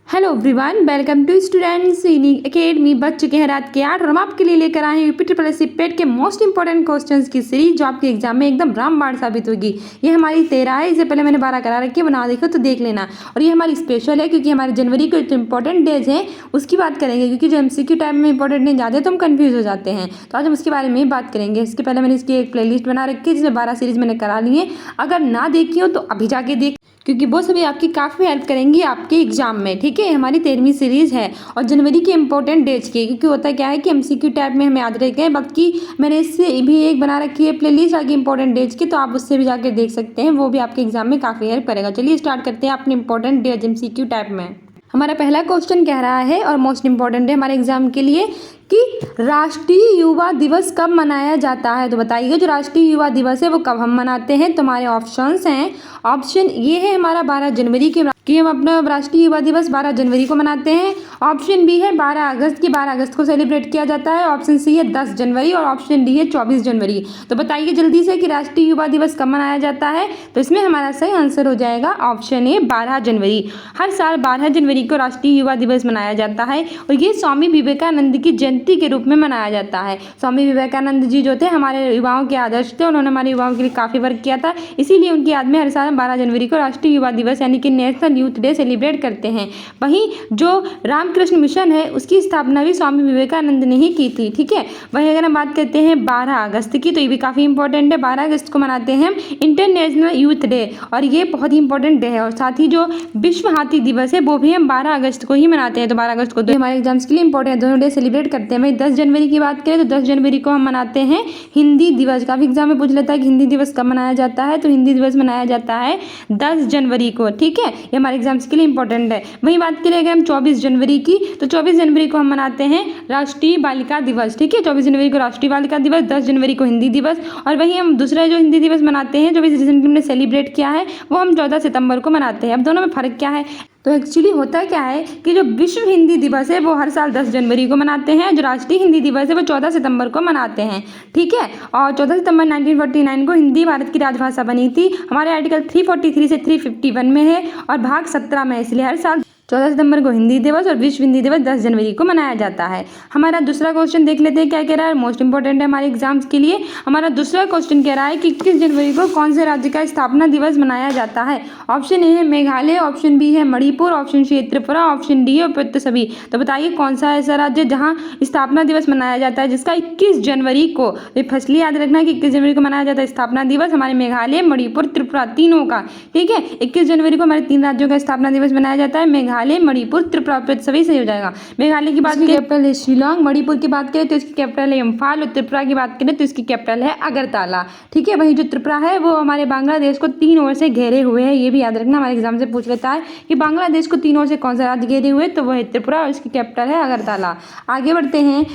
Hello everyone, welcome to students in academy. बच चुके हैं रात के 8 और हम आपके लिए लेकर आए हैं यूपी प्लस पेट के मोस्ट इंपॉर्टेंट क्वेश्चंस की सीरीज जो आपके एग्जाम में एकदम रामबाण साबित होगी। ये हमारी 13 है, इससे पहले मैंने 12 करा रखी है, वो ना देखो तो देख लेना। और ये हमारी स्पेशल है क्योंकि हमारे जनवरी के जो इंपॉर्टेंट डेज हैं उसकी बात करेंगे, क्योंकि जो एमसीक्यू टाइप में इंपॉर्टेंट डेज आते हैं तो हम कन्फ्यूज हो जाते हैं। तो आज हम उसके बारे में ही बात करेंगे। इसके पहले मैंने इसकी एक प्लेलिस्ट बना रखी है जिसमें 12 सीरीज मैंने करा ली है। अगर ना देखी हो तो अभी जाके देख, क्योंकि वो सभी आपकी काफ़ी हेल्प करेंगी आपके एग्जाम में। ठीक है, हमारी 13वीं सीरीज़ है और जनवरी के इंपॉर्टेंट डेट्स की, क्योंकि होता क्या है कि एमसीक्यू टाइप में हमें याद रहते हैं। बाकी मैंने इससे भी एक बना रखी है प्लेलिस्ट आगे इंपॉर्टेंट डेट्स की, तो आप उससे भी जाकर देख सकते हैं, वो भी आपके एग्जाम में काफ़ी हेल्प करेगा। चलिए स्टार्ट करते हैं अपने इंपॉर्टेंट डेट्स एमसीक्यू टाइप में। हमारा पहला क्वेश्चन कह रहा है और मोस्ट इंपॉर्टेंट है हमारे एग्जाम के लिए कि राष्ट्रीय युवा दिवस कब मनाया जाता है। तो बताइए जो राष्ट्रीय युवा दिवस है वो कब हम मनाते हैं। तो हमारे ऑप्शंस हैं, ऑप्शन ये है हमारा 12 जनवरी कि हम अपना राष्ट्रीय युवा दिवस 12 जनवरी को मनाते हैं। ऑप्शन बी है 12 अगस्त की 12 अगस्त को सेलिब्रेट किया जाता है। ऑप्शन सी है 10 जनवरी और ऑप्शन डी है 24 जनवरी। तो बताइए जल्दी से कि राष्ट्रीय युवा दिवस कब मनाया जाता है। तो इसमें हमारा सही आंसर हो जाएगा ऑप्शन ए 12 जनवरी। हर साल 12 जनवरी को राष्ट्रीय युवा दिवस मनाया जाता है और ये स्वामी विवेकानंद की जयंती के रूप में मनाया जाता है। स्वामी विवेकानंद जी जो थे हमारे युवाओं के आदर्श थे, उन्होंने हमारे युवाओं के लिए काफ़ी वर्क किया था, इसीलिए उनकी याद में हर साल 12 जनवरी को राष्ट्रीय युवा दिवस यानी कि नेशनल यूथ डे सेलिब्रेट करते हैं। वहीं जो रामकृष्ण मिशन है उसकी स्थापना भी स्वामी विवेकानंद ने ही की थी। ठीक है, वहीं अगर हम बात करते हैं 12 अगस्त की, तो ये भी काफ़ी इंपॉर्टेंट है। 12 अगस्त को मनाते हैं हम इंटरनेशनल यूथ डे और ये बहुत ही इंपॉर्टेंट डे है। और साथ ही जो विश्व हाथी दिवस है वो भी हम 12 अगस्त को ही मनाते हैं। तो 12 अगस्त को तो हमारे एग्जाम्स के लिए इंपॉर्टेंट है, दोनों डे सेलिब्रेट करते हैं। वहीं 10 जनवरी की बात करें तो 10 जनवरी को हम मनाते हैं हिंदी दिवस। काफ़ी एग्जाम में पूछ लेता है कि हिंदी दिवस कब मनाया जाता है, तो हिंदी दिवस मनाया जाता है 10 जनवरी को। ठीक है, ये हमारे एग्जाम्स के लिए इंपॉर्टेंट है। वहीं बात करें अगर हम 24 जनवरी की, तो 24 जनवरी को हम मनाते हैं राष्ट्रीय बालिका दिवस। ठीक है, 24 जनवरी को राष्ट्रीय बालिका दिवस, 10 जनवरी को हिंदी दिवस। और वहीं हम दूसरा जो हिंदी दिवस मनाते हैं जो भी रिसेंटली हमने सेलिब्रेट किया है वो हम 14 सितंबर को मनाते हैं। अब दोनों में फ़र्क क्या है। तो एक्चुअली होता क्या है कि जो विश्व हिंदी दिवस है वो हर साल 10 जनवरी को मनाते हैं, जो राष्ट्रीय हिंदी दिवस है वो 14 सितंबर को मनाते हैं। ठीक है, और 14 सितंबर 1949 को हिंदी भारत की राजभाषा बनी थी। हमारे आर्टिकल 343 से 351 में है और भाग 17 में, इसलिए हर साल 14 सितंबर को हिंदी दिवस और विश्व हिंदी दिवस 10 जनवरी को मनाया जाता है। हमारा दूसरा क्वेश्चन देख लेते हैं क्या कह रहा है, मोस्ट इंपॉर्टेंट है हमारे एग्जाम्स के लिए। हमारा दूसरा क्वेश्चन कह रहा है कि 21 जनवरी को कौन से राज्य का स्थापना दिवस मनाया जाता है। ऑप्शन ए है मेघालय, ऑप्शन बी है मणिपुर, ऑप्शन सी है त्रिपुरा, ऑप्शन डी है उपयुक्त सभी। तो बताइए कौन सा ऐसा राज्य जहाँ स्थापना दिवस मनाया जाता है जिसका 21 जनवरी को, फर्स्टली याद रखना कि 21 जनवरी को मनाया जाता है स्थापना दिवस हमारे मेघालय, मणिपुर, त्रिपुरा तीनों का। ठीक है, 21 जनवरी को हमारे 3 राज्यों का स्थापना दिवस मनाया जाता है, मेघालय, मणिपुर, त्रिपुरा, सभी सही हो जाएगा। मेघालय की बात करें कैपिटल है शिलोंग, मणिपुर की बात करें तो इसकी कैपिटल है इम्फाल और त्रिपुरा की बात करें तो इसकी कैपिटल है अगरतला। ठीक है, वहीं जो त्रिपुरा है वो हमारे बांग्लादेश को 3 ओर से घेरे हुए है। ये भी याद रखना, हमारे एग्जाम से पूछ लेता है कि बांग्लादेश को 3 ओर से कौन सा राज्य घेरे हुए, तो वह है त्रिपुरा और इसकी कैपिटल है अगरतला। आगे बढ़ते हैं,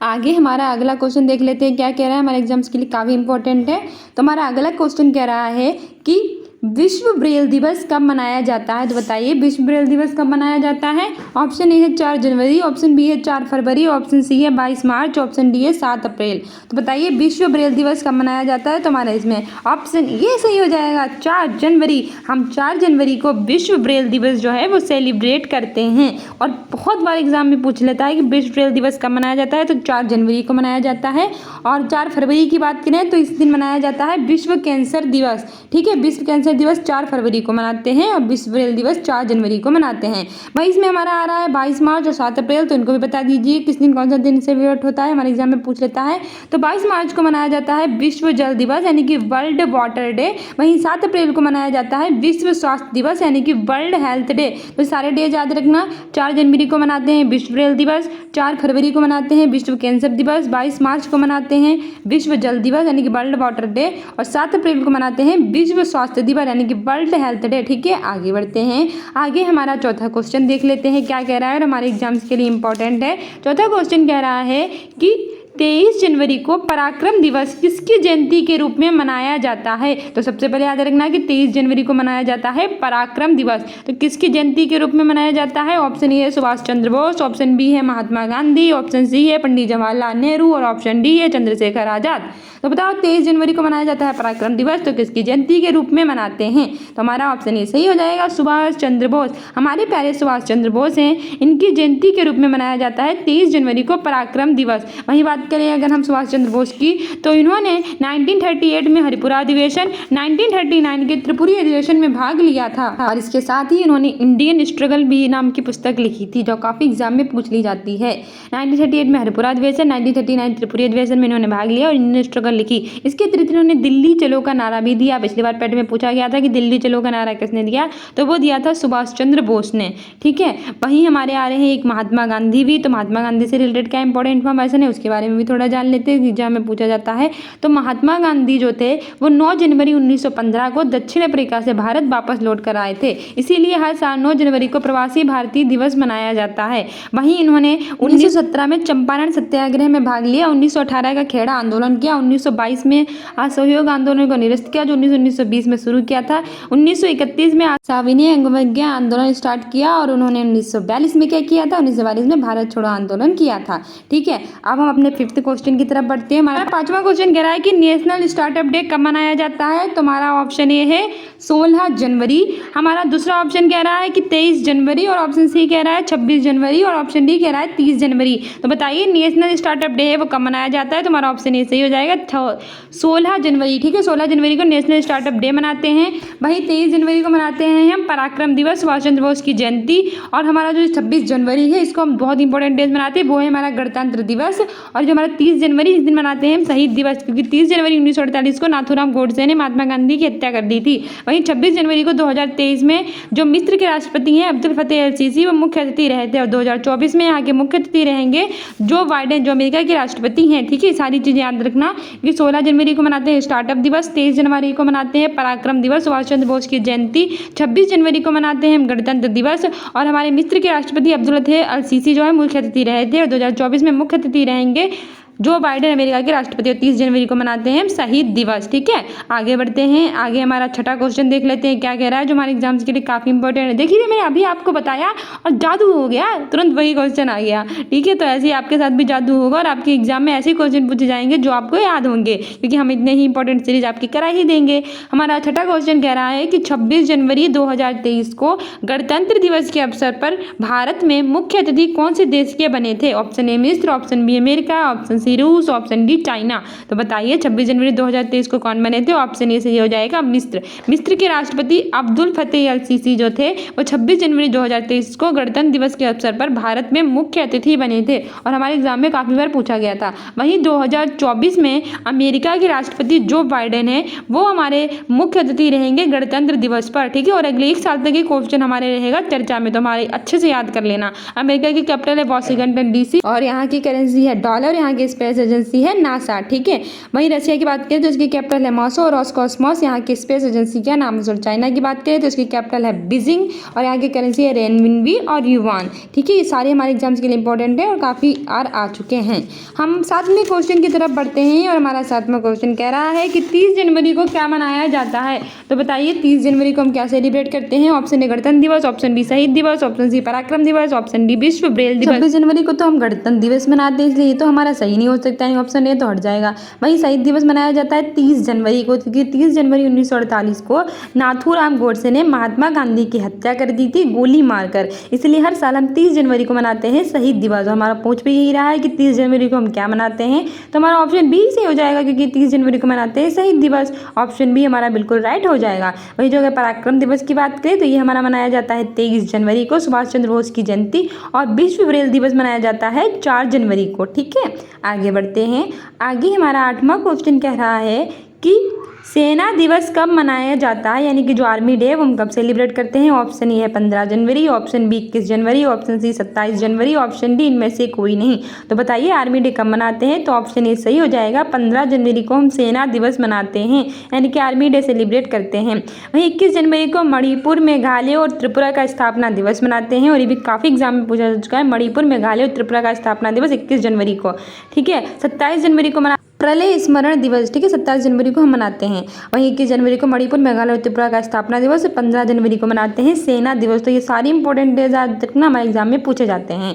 आगे हमारा अगला क्वेश्चन देख लेते हैं क्या कह रहा है, हमारे एग्जाम्स के लिए काफ़ी इंपॉर्टेंट है। तो हमारा अगला क्वेश्चन कह रहा है कि विश्व ब्रेल दिवस कब मनाया जाता है। तो बताइए विश्व ब्रेल दिवस कब मनाया जाता है। ऑप्शन ए है 4 जनवरी, ऑप्शन बी है 4 फरवरी, ऑप्शन सी है 22 मार्च, ऑप्शन डी है 7 अप्रैल। तो बताइए विश्व ब्रेल दिवस कब मनाया जाता है। तो हमारा इसमें ऑप्शन ये सही हो जाएगा 4 जनवरी। हम 4 जनवरी को विश्व ब्रेल दिवस जो है वो सेलिब्रेट करते हैं। और बहुत बार एग्जाम में पूछ लेता है कि विश्व ब्रेल दिवस कब मनाया जाता है, तो 4 जनवरी को मनाया जाता है। और 4 फरवरी की बात करें तो इस दिन मनाया जाता है विश्व कैंसर दिवस। ठीक है, विश्व कैंसर दिवस 4 फरवरी को मनाते हैं और विश्व ब्रेल दिवस 4 जनवरी को मनाते हैं। वहीं इसमें हमारा आ रहा है 22 मार्च और 7 अप्रैल, तो इनको भी बता दीजिए किस दिन कौन सा दिन सेलिब्रेट होता है, हमारे एग्जाम में पूछ लेता है। तो 22 मार्च को मनाया जाता है विश्व जल दिवस यानी कि वर्ल्ड वाटर डे। वहीं 7 अप्रैल को मनाया जाता है विश्व स्वास्थ्य दिवस यानी कि वर्ल्ड हेल्थ डे। तो सारे डे याद रखना, 4 जनवरी को मनाते हैं विश्व ब्रेल दिवस, 4 फरवरी को मनाते हैं विश्व कैंसर दिवस, 22 मार्च को मनाते हैं विश्व जल दिवस यानी कि वर्ल्ड वाटर डे और 7 अप्रैल को मनाते हैं विश्व स्वास्थ्य दिवस यानी कि वर्ल्ड हेल्थ डे। ठीक है, आगे बढ़ते हैं, आगे हमारा चौथा क्वेश्चन देख लेते हैं क्या कह रहा है और हमारे एग्जाम्स के लिए इंपॉर्टेंट है। चौथा क्वेश्चन कह रहा है कि 23 जनवरी को पराक्रम दिवस किसकी जयंती के रूप में मनाया जाता है? तो सबसे पहले याद रखना कि 23 जनवरी को मनाया जाता है पराक्रम दिवस। तो किसकी जयंती के रूप में मनाया जाता है? ऑप्शन ए है सुभाष चंद्र बोस, ऑप्शन बी है महात्मा गांधी, ऑप्शन सी है पंडित जवाहरलाल नेहरू और ऑप्शन डी है चंद्रशेखर आजाद। तो बताओ 23 जनवरी को मनाया जाता है पराक्रम दिवस, तो किसकी जयंती के रूप में मनाते हैं? तो हमारा ऑप्शन ए सही हो जाएगा, सुभाष चंद्र बोस। हमारे प्यारे सुभाष चंद्र बोस हैं, इनकी जयंती के रूप में मनाया जाता है 23 जनवरी को पराक्रम दिवस। वहीं बात करें अगर हम सुभाष चंद्र बोस की, तो इन्होंने 1938 में हरिपुरा अधिवेशन, 1939 के त्रिपुरी अधिवेशन में भाग लिया था और इसके साथ ही इन्होंने इंडियन स्ट्रगल भी नाम की पुस्तक लिखी थी जो काफ़ी एग्जाम में पूछ ली जाती है। 1938 में हरिपुरा अधिवेशन, 1939 त्रिपुरी अधिवेशन में इन्होंने भाग लिया और इंडियन स्ट्रगल लिखी। इसके अतिरिक्त इन्होंने दिल्ली चलो का नारा भी दिया। पिछली बार पैट में पूछा गया था कि दिल्ली चलो का नारा किसने दिया, तो वो दिया था सुभाष चंद्र बोस ने। ठीक है, वहीं हमारे आ रहे हैं एक महात्मा गांधी भी। तो महात्मा गांधी से रिलेटेड क्या इंपॉर्टेंट इन्फॉर्मेशन है उसके बारे में भी थोड़ा जान लेते हैं, एग्जाम में पूछा जाता है। तो महात्मा गांधी जो थे वो 9 जनवरी 1915 को दक्षिण अफ्रीका से भारत वापस लौट कर आए थे, इसीलिए हर साल 9 जनवरी को प्रवासी भारतीय दिवस मनाया जाता है। वहीं इन्होंने 1917 में चंपारण सत्याग्रह में भाग लिया, 1918 का खेड़ा आंदोलन किया, 1922 में असहयोग आंदोलन को निरस्त किया जो 1920 में शुरू किया था, 1931 में सविनय अवज्ञा आंदोलन स्टार्ट किया और उन्होंने 1942 में क्या किया था, 1942 में भारत छोड़ो आंदोलन किया था। ठीक है, अब हम अपने 5th क्वेश्चन की तरफ बढ़ते हैं। हमारा 5वां क्वेश्चन कह रहा है कि नेशनल स्टार्टअप डे कब मनाया जाता है? तो हमारा ऑप्शन ए है 16 जनवरी। हमारा दूसरा ऑप्शन कह रहा है कि 23 जनवरी और ऑप्शन सी कह रहा है 26 जनवरी और ऑप्शन डी कह रहा है 30 जनवरी। तो बताइए नेशनल स्टार्टअप डे है वो कब मनाया जाता है? तो हमारा ऑप्शन ए सही हो जाएगा 16 जनवरी। ठीक है, 16 जनवरी को नेशनल स्टार्टअप डे मनाते हैं। वहीं 23 जनवरी को मनाते हैं हम पराक्रम दिवस, सुभाष चंद्र बोस की जयंती। और हमारा जो 26 जनवरी है इसको हम बहुत इंपॉर्टेंट डेज मनाते हैं, वो है हमारा गणतंत्र दिवस। और जो हमारा 30 जनवरी इस दिन मनाते हैं हम शहीद दिवस, क्योंकि 30 जनवरी 1948 को नाथूराम गोडसे ने महात्मा गांधी की हत्या कर दी थी। वहीं 26 जनवरी को 2023 में जो मिस्र के राष्ट्रपति हैं अब्दुल फतेह अल सीसी वो मुख्य अतिथि रहे थे और 2024 में यहाँ के मुख्य अतिथि रहेंगे जो बाइडेन जो अमेरिका के राष्ट्रपति हैं। ठीक है, सारी चीज़ें याद रखना कि 16 जनवरी को मनाते हैं स्टार्टअप दिवस, 23 जनवरी को मनाते हैं पराक्रम दिवस सुभाष चंद्र बोस की जयंती, 26 जनवरी को मनाते हैं गणतंत्र दिवस और हमारे मिस्र के राष्ट्रपति अब्दुल फतेह अल सीसी जो है मुख्य अतिथि रहे थे और 2024 में मुख्य अतिथि रहेंगे जो बाइडेन अमेरिका के राष्ट्रपति। और 30 जनवरी को मनाते हैं शहीद दिवस। ठीक है, आगे बढ़ते हैं। आगे हमारा 6ठा क्वेश्चन देख लेते हैं क्या कह रहा है जो हमारे एग्जाम्स के लिए काफ़ी इंपॉर्टेंट है। देखिए मैंने अभी आपको बताया और जादू हो गया, तुरंत वही क्वेश्चन आ गया। ठीक है, तो ऐसे ही आपके साथ भी जादू होगा और आपके एग्जाम में ऐसे क्वेश्चन पूछे जाएंगे जो आपको याद होंगे, क्योंकि हम इतने ही इंपॉर्टेंट सीरीज आपकी करा ही देंगे। हमारा 6ठा क्वेश्चन कह रहा है कि 26 जनवरी 2023 को गणतंत्र दिवस के अवसर पर भारत में मुख्य अतिथि कौन से देश के बने थे? ऑप्शन ए मिस्र, option B America, option C रूस, ऑप्शन डी चाइना। तो बताइए 26 जनवरी 2023 को कौन बने थे? ऑप्शन ए सही हो जाएगा मिस्र। मिस्र के राष्ट्रपति अब्दुल फतेह अल सीसी जो थे वो 26 जनवरी 2023 को गणतंत्र दिवस के अवसर पर भारत में मुख्य अतिथि बने थे और हमारे एग्जाम में काफी बार पूछा गया था। वहीं 2024 में अमेरिका के राष्ट्रपति जो बाइडेन है वो हमारे मुख्य अतिथि रहेंगे गणतंत्र दिवस पर। ठीक है, और अगले 1 साल तक ये क्वेश्चन हमारे रहेगा चर्चा में, तो हमारे अच्छे से याद कर लेना। अमेरिका की कैपिटल है वॉशिंगटन डीसी और यहाँ की करेंसी है डॉलर, यहाँ की स्पेस एजेंसी है नासा। ठीक है, वहीं रशिया की बात करें तो इसकी कैपिटल है मॉस्को और रॉसकॉस्मॉस, यहाँ की स्पेस एजेंसी क्या नाम है। और चाइना की बात करें तो इसकी कैपिटल है बीजिंग और यहाँ की करेंसी है रेनमिनबी और युआन। ठीक है, ये सारे हमारे एग्जाम्स के लिए इंपॉर्टेंट है और काफ़ी आ चुके हैं। हम 7वें क्वेश्चन की तरफ बढ़ते हैं और हमारा 7वां क्वेश्चन कह रहा है कि 30 जनवरी को क्या मनाया जाता है? तो बताइए 30 जनवरी को हम क्या सेलिब्रेट करते हैं? ऑप्शन ए गणतंत्र दिवस, ऑप्शन बी शहीद दिवस, ऑप्शन सी पराक्रम दिवस, ऑप्शन डी विश्व ब्रेल दिवस। 26 जनवरी को तो हम गणतंत्र दिवस मनाते हैं, इसलिए ये तो हमारा सही नहीं हो सकता है, ऑप्शन ए तो हट जाएगा। वहीं शहीद दिवस मनाया जाता है 30 जनवरी को, क्योंकि 30 जनवरी 1948 को नाथूराम गोडसे ने महात्मा गांधी की हत्या कर दी थी गोली मारकर, इसलिए हर साल हम 30 जनवरी को मनाते हैं शहीद दिवस। और हमारा पूछ भी यही रहा है कि 30 जनवरी को हम क्या मनाते हैं, तो हमारा ऑप्शन बी से हो जाएगा, क्योंकि 30 जनवरी को मनाते हैं शहीद दिवस। ऑप्शन बी हमारा बिल्कुल राइट हो जाएगा। वही जो अगर पराक्रम दिवस की बात करें तो ये हमारा मनाया जाता है 23 जनवरी को सुभाष चंद्र बोस की जयंती, और विश्व ब्रेल दिवस मनाया जाता है 4 जनवरी को। ठीक है, आगे बढ़ते हैं। आगे हमारा 8वां क्वेश्चन कह रहा है कि सेना दिवस कब मनाया जाता है, यानी कि जो आर्मी डे है वो हम कब सेलिब्रेट करते हैं। ऑप्शन ए है 15 जनवरी, ऑप्शन बी 21 जनवरी, ऑप्शन सी 27 जनवरी, ऑप्शन डी इनमें से कोई नहीं। तो बताइए आर्मी डे कब मनाते हैं। तो ऑप्शन ए सही हो जाएगा, 15 जनवरी को हम सेना दिवस मनाते हैं, यानी कि आर्मी डे सेलिब्रेट करते हैं। वहीं 21 जनवरी को मणिपुर, मेघालय और त्रिपुरा का स्थापना दिवस मनाते हैं, और ये भी काफ़ी एग्जाम में पूछा जा चुका है। मणिपुर, मेघालय और त्रिपुरा का स्थापना दिवस 21 जनवरी को, ठीक है। 27 जनवरी को प्रलय स्मरण दिवस, ठीक है, 27 जनवरी को हम मनाते हैं। वहीं 21 जनवरी को मणिपुर, मेघालय और त्रिपुरा का स्थापना दिवस, 15 जनवरी को मनाते हैं सेना दिवस। तो ये सारी इंपॉर्टेंट डेज आज तक ना हमारे एग्जाम में पूछे जाते हैं।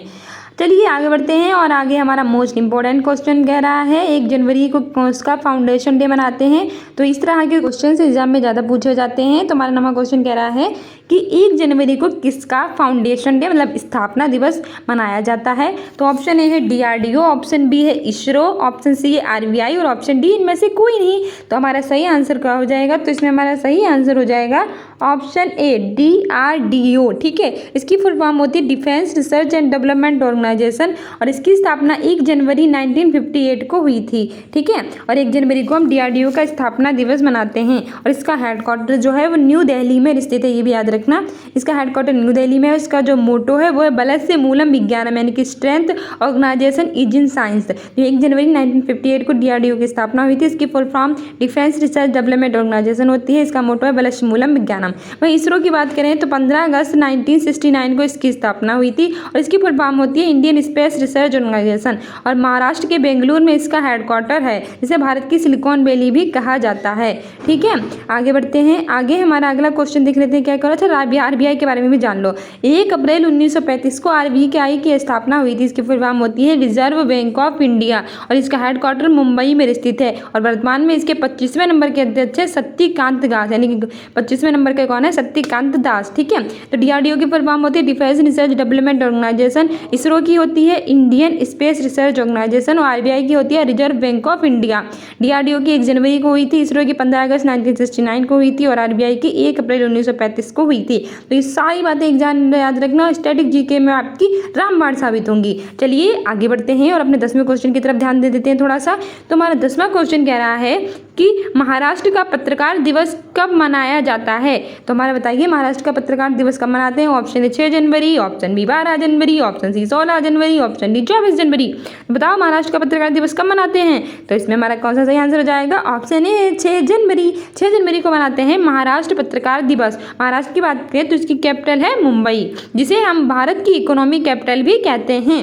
चलिए आगे बढ़ते हैं, और आगे हमारा मोस्ट इंपॉर्टेंट क्वेश्चन कह रहा है 1 जनवरी को उसका फाउंडेशन डे मनाते हैं। तो इस तरह के क्वेश्चन एग्जाम में ज़्यादा पूछे जाते हैं। तो हमारा नंबर क्वेश्चन कह रहा है कि 1 जनवरी को किसका फाउंडेशन डे मतलब स्थापना दिवस मनाया जाता है। तो ऑप्शन ए है DRDO, ऑप्शन बी है इसरो, ऑप्शन सी है RBI और ऑप्शन डी इनमें से कोई नहीं। तो हमारा सही आंसर क्या हो जाएगा। तो इसमें हमारा सही आंसर हो जाएगा ऑप्शन ए DRDO, ठीक है। इसकी फुल फॉर्म होती है defence research and development organisation, और इसकी स्थापना 1 जनवरी 1958 को हुई थी, ठीक है। और 1 जनवरी को हम DRDO का स्थापना दिवस मनाते हैं, और इसका हेडक्वार्टर जो है वो न्यू दिल्ली में स्थित है, ये भी याद रखना। इसका हेडक्वार्टर न्यू दिल्ली में है। इसका जो मोटो है वो है बलस्य मूलम विज्ञानम, यानी कि strength organisation is in science. जो 1 जनवरी 1958 को DRDO की स्थापना हुई थी, इसकी full form defence research development organisation होती है। इसका मोटो है बलस्य मूलम विज्ञानम। वहीं इसरो की बात करें तो 15 अगस्त 1969 को इसकी स्थापना हुई थी, और इसकी फुल फॉर्म होती है इंडियन स्पेस रिसर्च ऑर्गेनाइजेशन, और महाराष्ट्र के बेंगलुरु में इसका हेडक्वार्टर है, जिसे भारत की सिलिकॉन वैली भी कहा जाता है, ठीक है। आगे बढ़ते हैं, आगे हमारा अगला क्वेश्चन देख लेते हैं क्या करो। अच्छा, RBI के बारे में भी जान लो। 1 अप्रैल 1935 को RBI की स्थापना हुई थी। इसकी फुल फॉर्म होती है रिजर्व बैंक ऑफ इंडिया, और इसका हेडक्वार्टर मुंबई में स्थित है, और वर्तमान में इसके 25वें नंबर के अध्यक्ष है सत्यकांत दास, यानी कि 25वें नंबर के कौन है, सत्यकांत दास, ठीक है। तो DRDO की फुल फॉर्म होती है defence research development organisation, ISRO की होती है इंडियन स्पेस रिसर्च ऑर्गेनाइजेशन, और RBI की होती है reserve bank of India. DRDO की 1 जनवरी को हुई थी, इसरो की 15 अगस्त 1969 को हुई थी, और RBI की 1 अप्रैल 1935 को हुई थी। तो ये सारी बातें एग्जाम में याद रखना, स्टैटिक जीके में आपकी रामबाण साबित होंगी। चलिए आगे बढ़ते हैं और अपने 10वें क्वेश्चन की तरफ ध्यान दे देते हैं थोड़ा सा। तो हमारा 10वां क्वेश्चन कह रहा है कि महाराष्ट्र का पत्रकार दिवस कब मनाया जाता है। तो हमारा बताइए महाराष्ट्र का पत्रकार दिवस कब मनाते हैं। ऑप्शन ए 6 जनवरी, ऑप्शन बी 12 जनवरी, ऑप्शन सी 16 जनवरी, ऑप्शन डी 24 जनवरी। बताओ महाराष्ट्र का पत्रकार दिवस कब मनाते हैं। तो इसमें हमारा कौन सा सही आंसर हो जाएगा। ऑप्शन ए 6 जनवरी। 6 जनवरी को मनाते हैं महाराष्ट्र पत्रकार दिवस। महाराष्ट्र की बात करें तो इसकी कैपिटल है मुंबई, जिसे हम भारत की इकोनॉमी कैपिटल भी कहते हैं।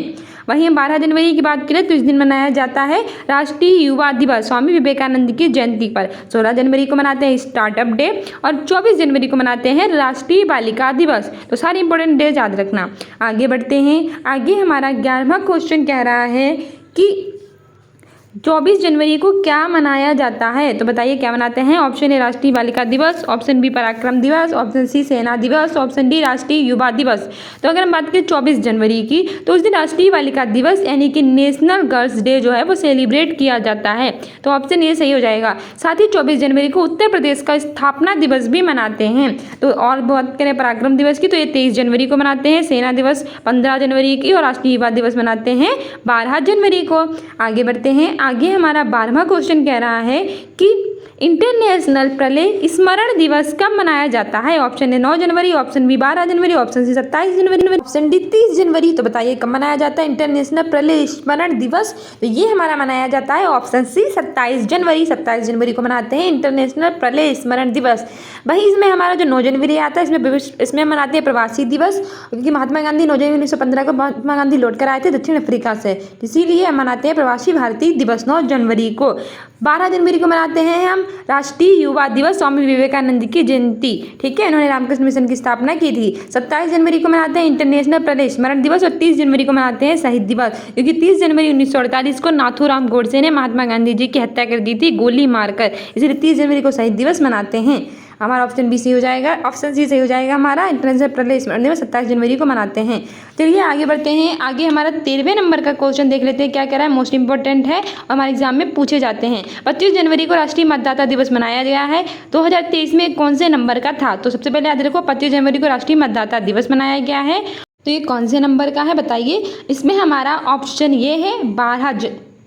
वहीं 12 जनवरी की बात करें तो इस दिन मनाया जाता है राष्ट्रीय युवा दिवस, स्वामी विवेकानंद की जयंती पर। 16 जनवरी को मनाते हैं स्टार्टअप डे, और 24 जनवरी को मनाते हैं राष्ट्रीय बालिका दिवस। तो सारे इंपॉर्टेंट डेज याद रखना। आगे बढ़ते हैं, आगे हमारा 11वां क्वेश्चन कह रहा है कि 24 जनवरी को क्या मनाया जाता है। तो बताइए क्या मनाते हैं। ऑप्शन ए राष्ट्रीय बालिका दिवस, ऑप्शन बी पराक्रम दिवस, ऑप्शन सी सेना दिवस, ऑप्शन डी राष्ट्रीय युवा दिवस। तो अगर हम बात करें 24 जनवरी की, तो उस दिन राष्ट्रीय बालिका दिवस यानी कि नेशनल गर्ल्स डे जो है वो सेलिब्रेट किया जाता है। तो ऑप्शन ए सही हो जाएगा। साथ ही 24 जनवरी को उत्तर प्रदेश का स्थापना दिवस भी मनाते हैं। तो और बात करें पराक्रम दिवस की, तो ये 23 जनवरी को मनाते हैं, सेना दिवस 15 जनवरी की, और राष्ट्रीय युवा दिवस मनाते हैं 12 जनवरी को। आगे बढ़ते हैं, आगे हमारा 12वां क्वेश्चन कह रहा है कि इंटरनेशनल प्रलय स्मरण दिवस कब मनाया जाता है। ऑप्शन ए 9 जनवरी, ऑप्शन बी 12 जनवरी, ऑप्शन सी 27 जनवरी, ऑप्शन डी 30 जनवरी। तो बताइए कब मनाया जाता है इंटरनेशनल प्रलय स्मरण दिवस। तो ये हमारा मनाया जाता है ऑप्शन सी 27 जनवरी। 27 जनवरी को मनाते हैं इंटरनेशनल प्रलय स्मरण दिवस। वहीं इसमें हमारा जो 9 जनवरी आता है, इसमें मनाते हैं प्रवासी दिवस, क्योंकि महात्मा गांधी 9 जनवरी 1915 को महात्मा गांधी लौट कर आए थे दक्षिण अफ्रीका से, इसीलिए मनाते हैं प्रवासी भारतीय दिवस 9 जनवरी को। 12 जनवरी को मनाते हैं हम राष्ट्रीय युवा दिवस, स्वामी विवेकानंद की जयंती, ठीक है, इन्होंने रामकृष्ण मिशन की स्थापना की थी। 27 जनवरी को मनाते हैं इंटरनेशनल प्रलय स्मरण दिवस, और 30 जनवरी को मनाते हैं शहीद दिवस, क्योंकि 30 जनवरी 1948 को नाथूराम गोडसे ने महात्मा गांधी जी की हत्या कर दी थी गोली मारकर, इसलिए 30 जनवरी को शहीद दिवस मनाते हैं। हमारा ऑप्शन बी सही हो जाएगा, ऑप्शन सी सही हो जाएगा हमारा। इंटरनेशनल प्रलय स्मरण दिवस 27 जनवरी को मनाते हैं। चलिए आगे बढ़ते हैं, आगे हमारा 13वें नंबर का क्वेश्चन देख लेते हैं क्या कह रहा है, मोस्ट इंपॉर्टेंट है, हमारे एग्जाम में पूछे जाते हैं। 25 जनवरी को राष्ट्रीय मतदाता दिवस मनाया गया है, 2023 में कौन से नंबर का था। तो सबसे पहले याद रखो 25 जनवरी को राष्ट्रीय मतदाता दिवस मनाया गया है, तो ये कौन से नंबर का है बताइए। इसमें हमारा ऑप्शन ये है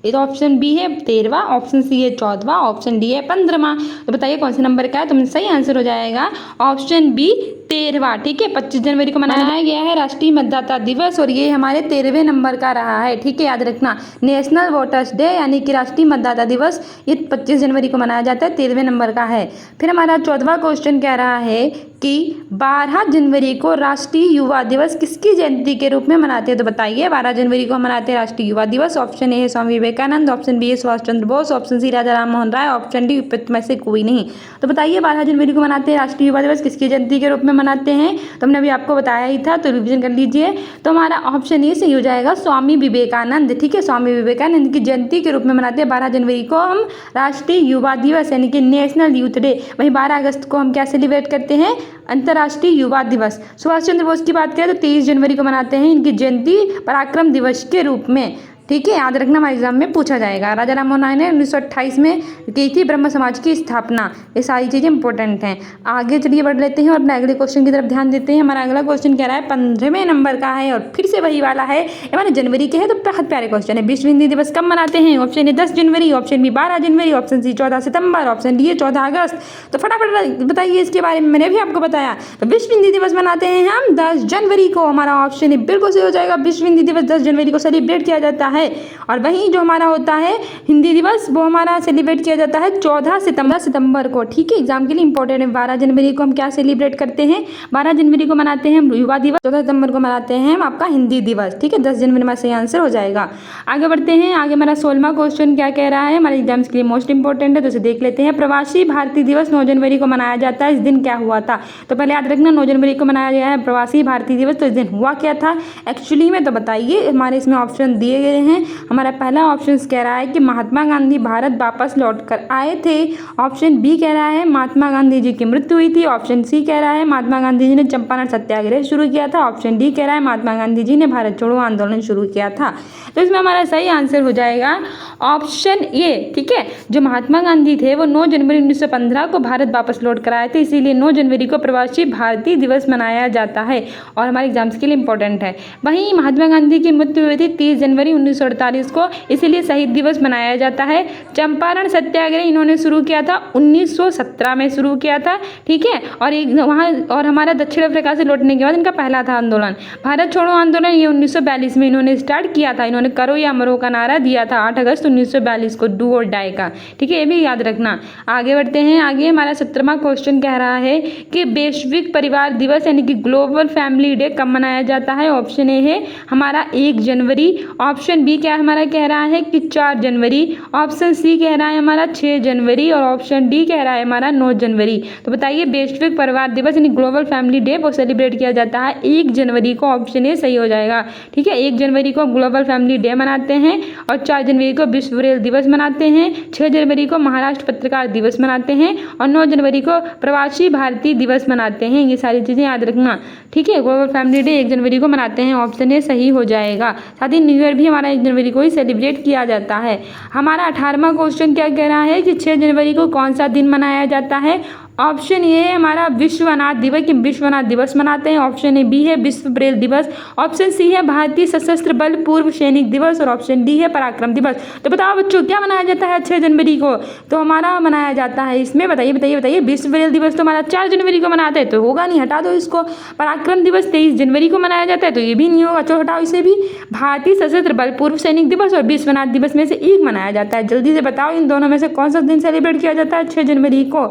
ये तो ऑप्शन बी है 13वां, ऑप्शन सी है 14वां, ऑप्शन डी है 15वां। तो बताइए कौन से नंबर का है, तो सही आंसर हो जाएगा ऑप्शन बी 13वां। ठीक है, 25 जनवरी को मनाया गया है राष्ट्रीय मतदाता दिवस और ये हमारे 13वें नंबर का रहा है। ठीक है, याद रखना नेशनल वोटर्स डे यानी कि राष्ट्रीय मतदाता दिवस ये 25 जनवरी को मनाया जाता है, 13वें नंबर का है। फिर हमारा 14वां क्वेश्चन कह रहा है कि 12 जनवरी को राष्ट्रीय युवा दिवस किसकी जयंती के रूप में मनाते हैं, तो बताइए 12 जनवरी को मनाते हैं राष्ट्रीय युवा दिवस। ऑप्शन ए है स्वामी विवेकानंद, ऑप्शन बी है सुभाष चंद्र बोस, ऑप्शन सी राजा राम मोहन राय, ऑप्शन डी उपयुक्त में से कोई नहीं। तो बताइए 12 जनवरी को मनाते हैं राष्ट्रीय युवा दिवस किसकी जयंती के रूप में मनाते हैं, तो हमने अभी आपको बताया ही था, तो रिविजन कर लीजिए। तो हमारा ऑप्शन ए सही हो जाएगा स्वामी विवेकानंद। ठीक है, स्वामी विवेकानंद की जयंती के रूप में मनाते हैं 12 जनवरी को हम राष्ट्रीय युवा दिवस यानी कि नेशनल यूथ डे। वहीं 12 अगस्त को हम क्या सेलिब्रेट करते हैं, अंतर्राष्ट्रीय युवा दिवस। सुभाष चंद्र बोस की बात करें तो 23 जनवरी को मनाते हैं इनकी जयंती पराक्रम दिवस के रूप में। ठीक है, याद रखना हमारे एग्जाम में पूछा जाएगा। राजा राम मोहन राय ने 1928 में की थी ब्रह्म समाज की स्थापना। ये सारी चीज़ें इंपॉर्टेंट हैं। आगे चलिए बढ़ लेते हैं और अपने अगले क्वेश्चन की तरफ ध्यान देते हैं। हमारा अगला क्वेश्चन कह रहा है 15वें नंबर का है और फिर से वही वाला है, हमारे जनवरी के है तो बहुत प्यारे क्वेश्चन है। विश्व हिंदी दिवस कब मनाते हैं, ऑप्शन ए 10 जनवरी, ऑप्शन बी 12 जनवरी, ऑप्शन सी 14 सितंबर, ऑप्शन डी 14 अगस्त। तो फटाफट बताइए इसके बारे में, मैंने भी आपको बताया। तो विश्व हिंदी दिवस मनाते हैं हम 10 जनवरी को। हमारा ऑप्शन ए बिल्कुल सही हो जाएगा, विश्व हिंदी दिवस 10 जनवरी को सेलिब्रेट किया जाता है। और वहीं जो हमारा होता है हिंदी दिवस वो हमारा सेलिब्रेट किया जाता है 14 सितंबर को। ठीक है, एग्जाम के लिए इंपॉर्टेंट है। 12 जनवरी को हम क्या सेलिब्रेट करते हैं, 12 जनवरी को मनाते हैं हम युवा दिवस, 14 सितंबर को मनाते हैं हम आपका हिंदी दिवस। ठीक है, 10 जनवरी में सही आंसर हो जाएगा। आगे बढ़ते हैं, आगे हमारा 16वां क्वेश्चन क्या कह रहा है, हमारे एग्जाम्स के लिए मोस्ट इंपॉर्टेंट है, तो उसे देख लेते हैं। प्रवासी भारतीय दिवस 9 जनवरी को मनाया जाता है, इस दिन क्या हुआ था, तो पहले याद रखना 9 जनवरी को मनाया गया है प्रवासी भारतीय दिवस, तो इस दिन हुआ क्या था एक्चुअली में, तो बताइए। हमारे इसमें ऑप्शन दिए गए हैं। हमारा पहला ऑप्शन कह रहा है कि महात्मा गांधी भारत वापस लौटकर आए थे, ऑप्शन बी कह रहा है महात्मा गांधी जी की मृत्यु हुई थी, ऑप्शन सी कह रहा है महात्मा गांधी जी ने चंपारण सत्याग्रह शुरू किया था, ऑप्शन डी कह रहा है महात्मा गांधी जी ने भारत छोड़ो आंदोलन शुरू किया था। तो इसमें हमारा सही आंसर हो जाएगा ऑप्शन ए। ठीक है, जो महात्मा गांधी थे वो 9 जनवरी 1915 को भारत वापस लौट कर आए थे, इसीलिए 9 जनवरी को प्रवासी भारतीय दिवस मनाया जाता है और हमारे एग्जाम्स के लिए इंपॉर्टेंट है। वहीं महात्मा गांधी की मृत्यु हुई थी 30 जनवरी 1948 को, इसीलिए शहीद दिवस मनाया जाता है। चंपारण सत्याग्रह इन्होंने शुरू किया था 1917 में शुरू किया था। ठीक है, और एक वहाँ और हमारा दक्षिण अफ्रीका से लौटने के बाद इनका पहला था आंदोलन भारत छोड़ो आंदोलन, ये 1942 में इन्होंने स्टार्ट किया था। इन्होंने करो या मरो का नारा दिया था 8 अगस्त 1942 को, डू और डाई का। ठीक है, ये भी याद रखना। आगे बढ़ते हैं, आगे हमारा 17वां क्वेश्चन कह रहा है कि वैश्विक परिवार दिवस यानी कि ग्लोबल फैमिली डे कब मनाया जाता है, ऑप्शन ए है हमारा 1 जनवरी, ऑप्शन बी क्या हमारा कह रहा है कि 4 जनवरी, ऑप्शन सी कह रहा है हमारा 6 जनवरी और ऑप्शन डी कह रहा है हमारा 9 जनवरी। तो बताइए वैश्विक परिवार दिवस यानी ग्लोबल फैमिली डे वो सेलिब्रेट किया जाता है 1 जनवरी को, ऑप्शन ए सही हो जाएगा। ठीक है, 1 जनवरी को ग्लोबल फैमिली डे मनाते हैं और 4 जनवरी को विश्व ब्रेल दिवस मनाते हैं, 6 जनवरी को महाराष्ट्र पत्रकार दिवस मनाते हैं और 9 जनवरी को प्रवासी भारतीय दिवस मनाते हैं। ये सारी चीज़ें याद रखना। ठीक है, ग्लोबल फैमिली डे 1 जनवरी को मनाते हैं, ऑप्शन ए सही हो जाएगा। साथ ही न्यू ईयर भी हमारा 1 जनवरी को ही सेलिब्रेट किया जाता है। हमारा 18वां क्वेश्चन क्या कह रहा है कि 6 जनवरी को कौन सा दिन मनाया जाता है, ऑप्शन ए हमारा विश्व अनाथ दिवस कि विश्व अनाथ दिवस मनाते हैं, ऑप्शन ए बी है विश्व ब्रेल दिवस, ऑप्शन सी है भारतीय सशस्त्र बल पूर्व सैनिक दिवस और ऑप्शन डी है पराक्रम दिवस। तो बताओ बच्चों क्या मनाया जाता है 6 जनवरी को, तो हमारा मनाया जाता है इसमें बताइए विश्व ब्रेल दिवस तो हमारा 4 जनवरी को मनाते हैं, तो होगा नहीं, हटा दो इसको। पराक्रम दिवस 23 जनवरी को मनाया जाता है, तो ये भी नहीं होगा, चलो हटाओ इसे भी। भारतीय सशस्त्र बल पूर्व सैनिक दिवस और विश्व अनाथ दिवस में से एक मनाया जाता है। जल्दी से बताओ इन दोनों में से कौन सा दिन सेलिब्रेट किया जाता है 6 जनवरी को,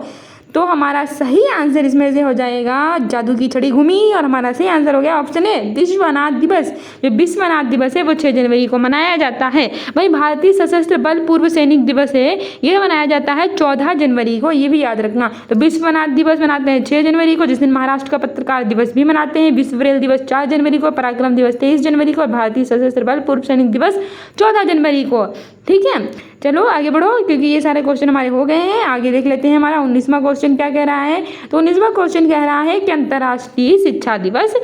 तो हमारा सही आंसर इसमें से हो जाएगा जादू की छड़ी घूमी और हमारा सही आंसर हो गया ऑप्शन ए विश्व अनाथ दिवस। जो विश्व अनाथ दिवस है वो 6 जनवरी को मनाया जाता है। वहीं भारतीय सशस्त्र बल पूर्व सैनिक दिवस है यह मनाया जाता है 14 जनवरी को, ये भी याद रखना। तो विश्व अनाथ दिवस मनाते हैं 6 जनवरी को, जिस दिन महाराष्ट्र का पत्रकार दिवस भी मनाते हैं। विश्व ब्रेल दिवस 4 जनवरी को, पराक्रम दिवस 23 जनवरी को और भारतीय सशस्त्र बल पूर्व सैनिक दिवस 14 जनवरी को। ठीक है, चलो आगे बढ़ो क्योंकि ये सारे क्वेश्चन हमारे हो गए हैं। आगे देख लेते हैं हमारा 19वां क्वेश्चन क्या कह रहा है। तो 19वां क्वेश्चन कह रहा है कि अंतर्राष्ट्रीय शिक्षा दिवस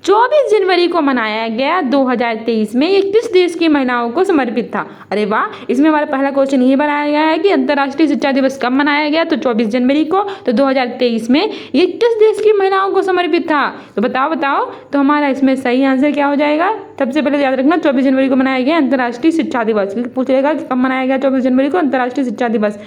24 जनवरी को मनाया गया 2023 में, ये किस देश की महिलाओं को समर्पित था? अरे वाह, इसमें हमारा पहला क्वेश्चन ये बनाया गया है कि अंतर्राष्ट्रीय शिक्षा दिवस कब मनाया गया, तो 24 जनवरी को। तो 2023 में ये किस देश की महिलाओं को समर्पित था? तो बताओ। तो हमारा इसमें सही आंसर क्या हो जाएगा? सबसे पहले याद रखना 24 जनवरी को मनाया गया अंतर्राष्ट्रीय शिक्षा दिवस। पूछेगा कि कब मनाया गया 24 जनवरी को अंतर्राष्ट्रीय शिक्षा दिवस।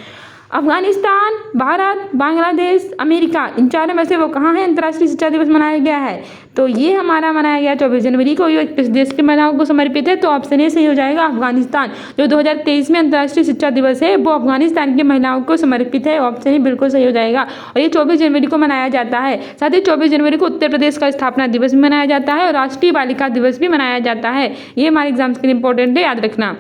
अफगानिस्तान, भारत, बांग्लादेश, अमेरिका, इन चारों में से वो कहाँ है अंतर्राष्ट्रीय शिक्षा दिवस मनाया गया है? तो ये हमारा मनाया गया 24 जनवरी को। ये किस देश की महिलाओं को समर्पित है? तो ऑप्शन ए सही हो जाएगा, अफगानिस्तान। जो 2023 में अंतर्राष्ट्रीय शिक्षा दिवस है वो अफगानिस्तान की महिलाओं को समर्पित है। ऑप्शन ए बिल्कुल सही हो जाएगा। और ये 24 जनवरी को मनाया जाता है। साथ ही 24 जनवरी को उत्तर प्रदेश का स्थापना दिवस भी मनाया जाता है और राष्ट्रीय बालिका दिवस भी मनाया जाता है। ये हमारे एग्जाम्स के लिए इंपॉर्टेंट है, याद रखना।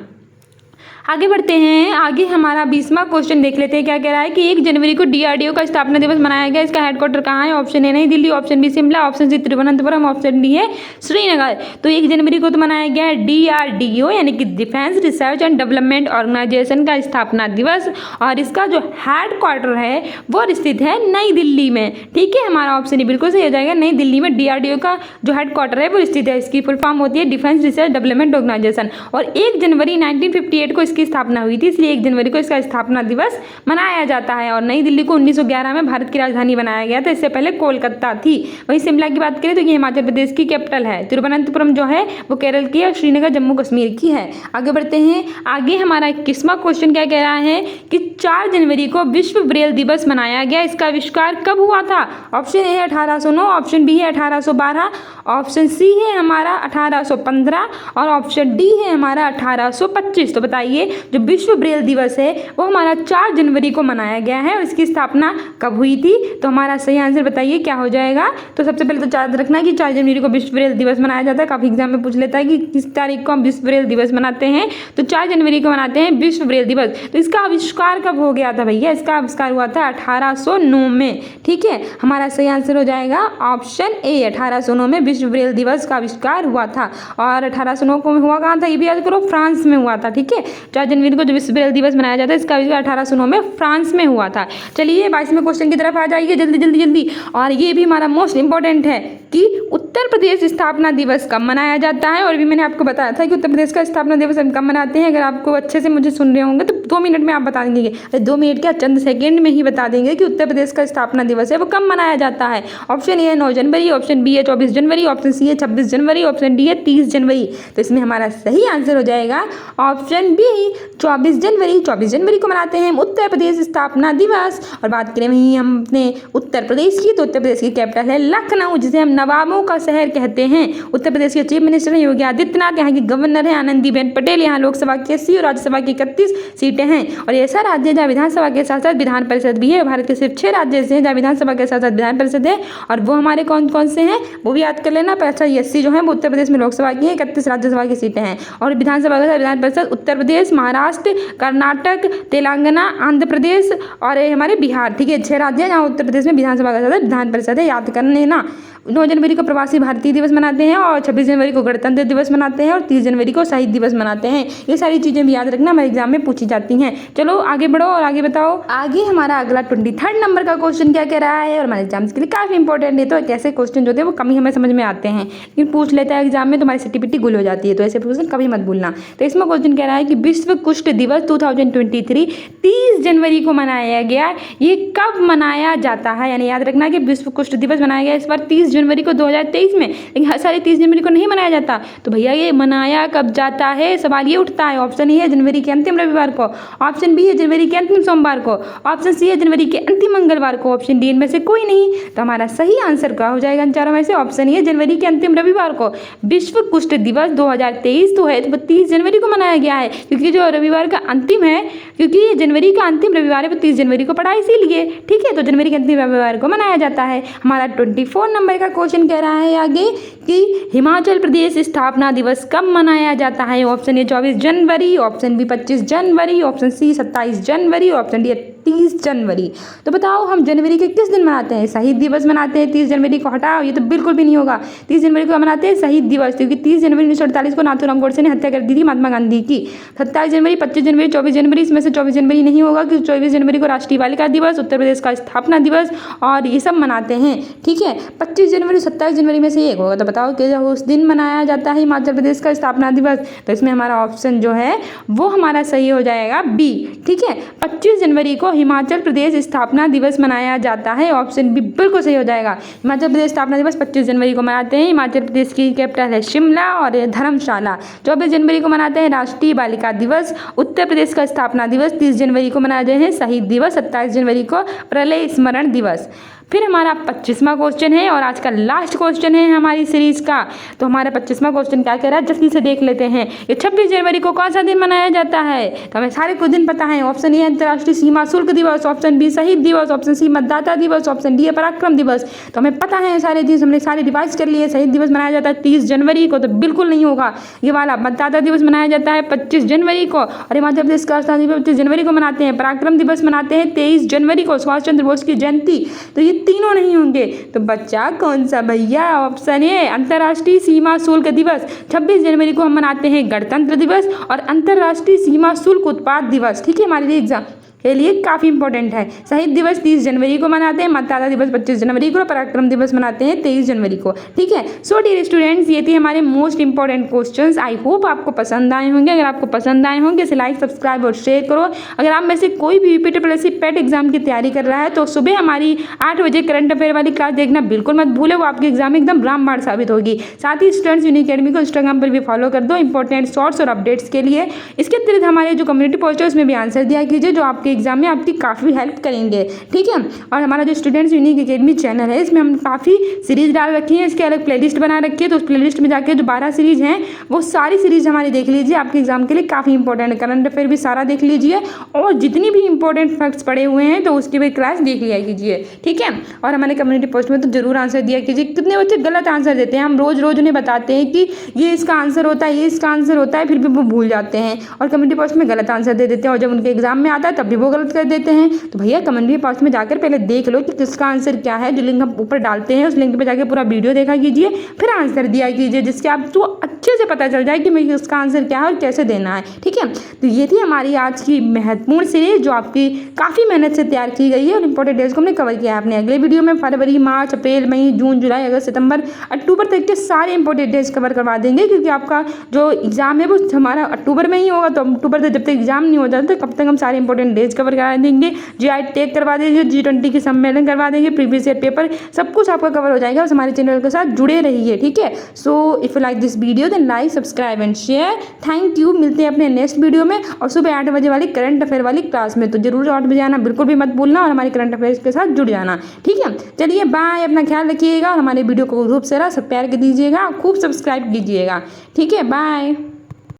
आगे बढ़ते हैं। आगे हमारा 20वां क्वेश्चन देख लेते हैं क्या कह रहा है कि 1 जनवरी को DRDO का स्थापना दिवस मनाया गया। इसका हेडक्वार्टर कहाँ है? Option A New Delhi, option B Shimla, option C Thiruvananthapuram, option D है श्रीनगर। तो 1 जनवरी को तो मनाया गया है DRDO यानी कि defence research and development organisation का स्थापना दिवस, और इसका जो हेडक्वार्टर है वो स्थित है नई दिल्ली में। ठीक है, हमारा ऑप्शन ए बिल्कुल सही हो जाएगा। नई दिल्ली में DRDO का जो हेडक्वार्टर है वो स्थित है। इसकी फुल फॉर्म होती है डिफेंस रिसर्च डेवलपमेंट ऑर्गेनाइजेशन। और 1 जनवरी 1958 को की स्थापना हुई थी, इसलिए 1 जनवरी को इसका स्थापना दिवस मनाया जाता है। और नई दिल्ली को 1911 में भारत की राजधानी बनाया गया था। इससे पहले कोलकाता थी। वहीं शिमला की बात करें तो ये हिमाचल प्रदेश की कैपिटल है। तिरुवनंतपुरम जो है वो केरल की है और श्रीनगर जम्मू कश्मीर की है। आगे बढ़ते हैं। आगे हमारा 21वां क्वेश्चन क्या कह रहा है कि 4 जनवरी को विश्व ब्रेल दिवस मनाया गया। इसका आविष्कार कब हुआ था? ऑप्शन ए है 1809, ऑप्शन बी है 1812, ऑप्शन सी है हमारा 1815 और ऑप्शन डी है हमारा 1825। तो बताइए जो विश्व ब्रेल दिवस है वो हमारा 4 जनवरी को मनाया गया है और इसकी स्थापना कब हुई थी? तो हमारा सही आंसर बताइए क्या हो जाएगा? तो सबसे पहले तो याद रखना कि 4 जनवरी को विश्व ब्रेल दिवस मनाया जाता है। काफी एग्जाम में पूछ लेता है कि किस तारीख को हम विश्व ब्रेल दिवस मनाते हैं। तो 4 जनवरी को मनाते हैं विश्व ब्रेल दिवस। तो इसका आविष्कार कब हो गया था भैया? इसका आविष्कार हुआ था 1809 में। ठीक है, हमारा सही आंसर हो जाएगा ऑप्शन ए, 1809 में विश्व ब्रेल दिवस का आविष्कार हुआ था। और 1809 को हुआ कहाँ था ये भी याद करो, फ्रांस में हुआ था। ठीक है, 4 जनवरी को जो विश्व ब्रेल दिवस मनाया जाता है इसका आविष्कार 1809 में फ्रांस में हुआ था। चलिए 22वें क्वेश्चन की तरफ आ जाइए जल्दी। और ये भी हमारा मोस्ट इंपॉर्टेंट है कि उत्तर प्रदेश स्थापना दिवस कब मनाया जाता है। और भी मैंने आपको बताया था कि उत्तर प्रदेश का स्थापना दिवस हम कब मनाते हैं। अगर आपको अच्छे से मुझे सुन रहे होंगे तो 2 मिनट में आप बता देंगे, 2 मिनट क्या चंद सेकेंड में ही बता देंगे कि उत्तर प्रदेश का स्थापना दिवस है वो कब मनाया जाता है। ऑप्शन ए है 9 जनवरी, ऑप्शन बी है 24 जनवरी, ऑप्शन सी है 26 जनवरी, ऑप्शन डी है 30 जनवरी। तो इसमें हमारा सही आंसर हो जाएगा ऑप्शन बी 24 जनवरी। 24 जनवरी को मनाते हैं उत्तर प्रदेश स्थापना दिवस। और बात करें वहीं हम अपने उत्तर प्रदेश की, तो उत्तर प्रदेश की कैपिटल है लखनऊ, जिसे हम नवाबों का शहर कहते हैं। उत्तर प्रदेश के चीफ मिनिस्टर हैं योगी आदित्यनाथ, यहाँ की गवर्नर है आनंदीबेन पटेल। यहाँ लोकसभा की 80 और राज्यसभा की 31 सीटें हैं। और ऐसा राज्य जहाँ विधानसभा के साथ साथ विधान परिषद भी है। भारत के सिर्फ 6 राज्य ऐसे हैं जहाँ विधानसभा के साथ साथ विधान परिषद है। और वो हमारे कौन कौन से हैं वो भी याद कर लेना। 80 जो है वो उत्तर प्रदेश में लोकसभा की है, 31 राज्यसभा की सीटें हैं। और विधानसभा के साथ विधान परिषद उत्तर प्रदेश, महाराष्ट्र, कर्नाटक, तेलंगाना, आंध्र प्रदेश और हमारे बिहार। ठीक है, 6 राज्य हैं जहाँ उत्तर प्रदेश में विधानसभा के साथ विधान परिषद है, याद कर लेना। 9 जनवरी को प्रवासी भारतीय दिवस मनाते हैं और 26 जनवरी को गणतंत्र दिवस मनाते हैं और 30 जनवरी को शहीद दिवस मनाते हैं। ये सारी चीज़ें भी याद रखना, हमारे एग्जाम में पूछी जाती हैं। चलो आगे बढ़ो और आगे बताओ। आगे हमारा अगला 23rd नंबर का क्वेश्चन क्या कह रहा है और हमारे एग्जाम्स के लिए काफ़ी इंपॉर्टेंट है। तो ऐसे क्वेश्चन जो होते हैं वो कम ही हमें समझ में आते हैं, लेकिन पूछ लेता है एग्जाम में तो हमारी सिटी गुल हो जाती है। तो ऐसे क्वेश्चन कभी मत भूलना। तो इसमें क्वेश्चन कह रहा है कि विश्व कुष्ठ दिवस 2023 30 जनवरी को मनाया गया। ये कब मनाया जाता है? यानी याद रखना कि विश्व कुष्ठ दिवस मनाया गया इस बार 30 जनवरी को 2023 में, लेकिन हर साल 30 जनवरी को नहीं मनाया जाता। तो भैया ये मनाया कब जाता है? सवाल ये उठता है। ऑप्शन ए है जनवरी के अंतिम रविवार को, ऑप्शन बी है जनवरी के अंतिम सोमवार को, ऑप्शन सी है जनवरी के अंतिम मंगलवार को, ऑप्शन डी इनमें से कोई नहीं। तो हमारा सही आंसर क्या हो जाएगा इन चारों में से? ऑप्शन ए जनवरी के अंतिम रविवार को। विश्व कुष्ठ दिवस 2023 तो है तो 30 जनवरी को मनाया गया है, क्योंकि जो रविवार का अंतिम है, क्योंकि जनवरी का अंतिम रविवार है वो 30 जनवरी को पड़ा इसीलिए। ठीक है, तो जनवरी के अंतिम रविवार को मनाया जाता है। हमारा 24 नंबर का क्वेश्चन कह रहा है आगे कि हिमाचल प्रदेश स्थापना दिवस कब मनाया जाता है? ऑप्शन ए 24 जनवरी, ऑप्शन बी 25 जनवरी, ऑप्शन सी 27 जनवरी, ऑप्शन डी 30 जनवरी। तो बताओ हम जनवरी के किस दिन मनाते हैं? शहीद दिवस मनाते हैं। 30 जनवरी को हटाओ, ये तो बिल्कुल भी नहीं होगा। 30 जनवरी को मनाते हैं शहीद दिवस, क्योंकि 30 जनवरी 1948 को नाथूराम गोडसे ने हत्या कर दी थी महात्मा गांधी की। 27 जनवरी, 25 जनवरी, 24 जनवरी, इसमें से 24 जनवरी नहीं होगा, क्योंकि 24 जनवरी को राष्ट्रीय बालिका दिवस, उत्तर प्रदेश का स्थापना दिवस और ये सब मनाते हैं। ठीक है, 25 जनवरी, 27 जनवरी में से एक होगा। तो बताओ कि उस दिन मनाया जाता है हिमाचल प्रदेश का स्थापना दिवस। तो इसमें हमारा ऑप्शन जो है वो हमारा सही हो जाएगा बी। ठीक है, 25 जनवरी को हिमाचल प्रदेश स्थापना दिवस मनाया जाता है, ऑप्शन बी बिल्कुल सही हो जाएगा। हिमाचल प्रदेश स्थापना दिवस 25 जनवरी को मनाते हैं। हिमाचल प्रदेश की कैपिटल है शिमला और धर्मशाला। 24 जनवरी को मनाते हैं राष्ट्रीय बालिका दिवस। उत्तर प्रदेश का स्थापना दिवस 30 जनवरी को मनाया जाए है शहीद दिवस। 27 जनवरी को प्रलय स्मरण दिवस। फिर हमारा 25वां क्वेश्चन है और आज का लास्ट क्वेश्चन है हमारी सीरीज का। तो हमारा 25वां क्वेश्चन क्या कह रहा है, जल्दी से देख लेते हैं। ये 26 जनवरी को कौन सा दिन मनाया जाता है? तो हमें सारे कुछ दिन पता है। ऑप्शन ए अंतर्राष्ट्रीय सीमा शुल्क दिवस, ऑप्शन बी शहीद दिवस, ऑप्शन सी मतदाता दिवस, ऑप्शन डी है पराक्रम दिवस। तो हमें पता है सारे दिन, हमने सारे रिवाइज कर लिए। शहीद दिवस मनाया जाता है 30 जनवरी को, तो बिल्कुल नहीं होगा ये वाला। मतदाता दिवस मनाया जाता है 25 जनवरी को और हिमाचल प्रदेश का स्थापना दिवस 25 जनवरी को मनाते हैं। पराक्रम दिवस मनाते हैं 23 जनवरी को, सुभाष चंद्र बोस की जयंती। तो ये तीनों नहीं होंगे, तो बच्चा कौन सा भैया? ऑप्शन ए अंतर्राष्ट्रीय सीमा शुल्क दिवस। 26 जनवरी को हम मनाते हैं गणतंत्र दिवस और अंतर्राष्ट्रीय सीमा शुल्क उत्पाद दिवस। ठीक है, हमारे लिए एग्जाम के लिए काफ़ी इंपॉर्टेंट है। शहीद दिवस 30 जनवरी को मनाते हैं, मतदाता दिवस 25 जनवरी को, पराक्रम दिवस मनाते हैं 23 जनवरी को। ठीक है, सो डियर स्टूडेंट्स, ये थे हमारे most important questions. I hope आपको पसंद आए होंगे। अगर आपको पसंद आए होंगे इसे लाइक, सब्सक्राइब और शेयर करो। अगर आप में से कोई भी यूपीटीपीएससी पेट एग्जाम की तैयारी कर रहा है तो सुबह हमारी 8 बजे करंट अफेयर वाली क्लास देखना बिल्कुल मत भूले, वो आपके एग्जाम में एकदम रामबाण साबित होगी। साथ ही स्टूडेंट्स यूनिक अकेडमी को इंस्टाग्राम पर भी फॉलो कर दो इंपॉर्टेंट शॉर्ट्स और अपडेट्स के लिए। इसके अतिरिक्त हमारे जो कम्युनिटी पोस्ट है उसमें भी आंसर दिया कीजिए, जो आपके एग्जाम में आपकी काफ़ी हेल्प करेंगे। ठीक है, और हमारा जो स्टूडेंट्स यूनिक अकेडमी चैनल है इसमें हम काफ़ी सीरीज डाल रखी है, इसके अलग प्लेलिस्ट बना रखी है। तो उस प्लेलिस्ट में जाके जो 12 सीरीज हैं वो सारी सीरीज हमारी देख लीजिए, आपके एग्जाम के लिए काफ़ी इंपॉर्टेंट। करंट अफेयर भी सारा देख लीजिए और जितनी भी इंपॉर्टेंट फैक्ट्स पड़े हुए हैं तो उसकी भी क्लास देख लिया कीजिए। ठीक है, और हमारे कम्युनिटी पोस्ट में तो जरूर आंसर दिया कीजिए। कितने बच्चे गलत आंसर देते हैं, हम रोज रोज उन्हें बताते हैं कि ये इसका आंसर होता है, ये इसका आंसर होता है, फिर भी वो भूल जाते हैं और कम्युनिटी पोस्ट में गलत आंसर दे देते हैं और जब उनके एग्जाम में आता है तब भी वो गलत कर देते हैं। तो भैया कम्युनिटी पोस्ट में जाकर पहले देख लो कि किसका आंसर क्या है। जो लिंक हम ऊपर डालते हैं उस लिंक पे जाकर पूरा वीडियो देखा कीजिए, फिर आंसर दिया कीजिए, जिसके आपको अच्छे से पता चल जाए कि मेरी उसका आंसर क्या है और कैसे देना है। ठीक है, तो ये थी हमारी आज की महत्वपूर्ण सीरीज जो आपकी काफ़ी मेहनत से तैयार की गई है और इंपॉर्टेंट डेज को हमने कवर किया है। अपने अगले वीडियो में फरवरी, मार्च, अप्रैल, मई, जून, जुलाई, अगस्त, सितंबर, अक्टूबर तक के सारे इंपॉर्टेंट डेज कवर करवा देंगे, क्योंकि आपका जो एग्जाम है वो हमारा अक्टूबर में ही होगा। तो अक्टूबर तक जब तक एग्जाम नहीं हो जाता कब तक हम सारे इंपॉर्टेंट डेज कवर करा देंगे। GI टेक करवा देंगे, G20 की सम्मेलन करवा देंगे, प्रीवियस ईयर पेपर, सब कुछ आपका कवर हो जाएगा। बस हमारे चैनल के साथ जुड़े रहिए। ठीक है, so if you like this video then like, subscribe and share. Thank you. मिलते हैं अपने नेक्स्ट वीडियो में और सुबह 8 बजे वाली करंट अफेयर वाली क्लास में। तो जरूर 8 बजे आना बिल्कुल भी मत भूलना और हमारे करंट अफेयर्स के साथ जुड़ जाना। ठीक है, चलिए बाय, अपना ख्याल रखिएगा और हमारे वीडियो को खूब सारा सब प्यार के दीजिएगा, खूब सब्सक्राइब कीजिएगा। ठीक है, बाय।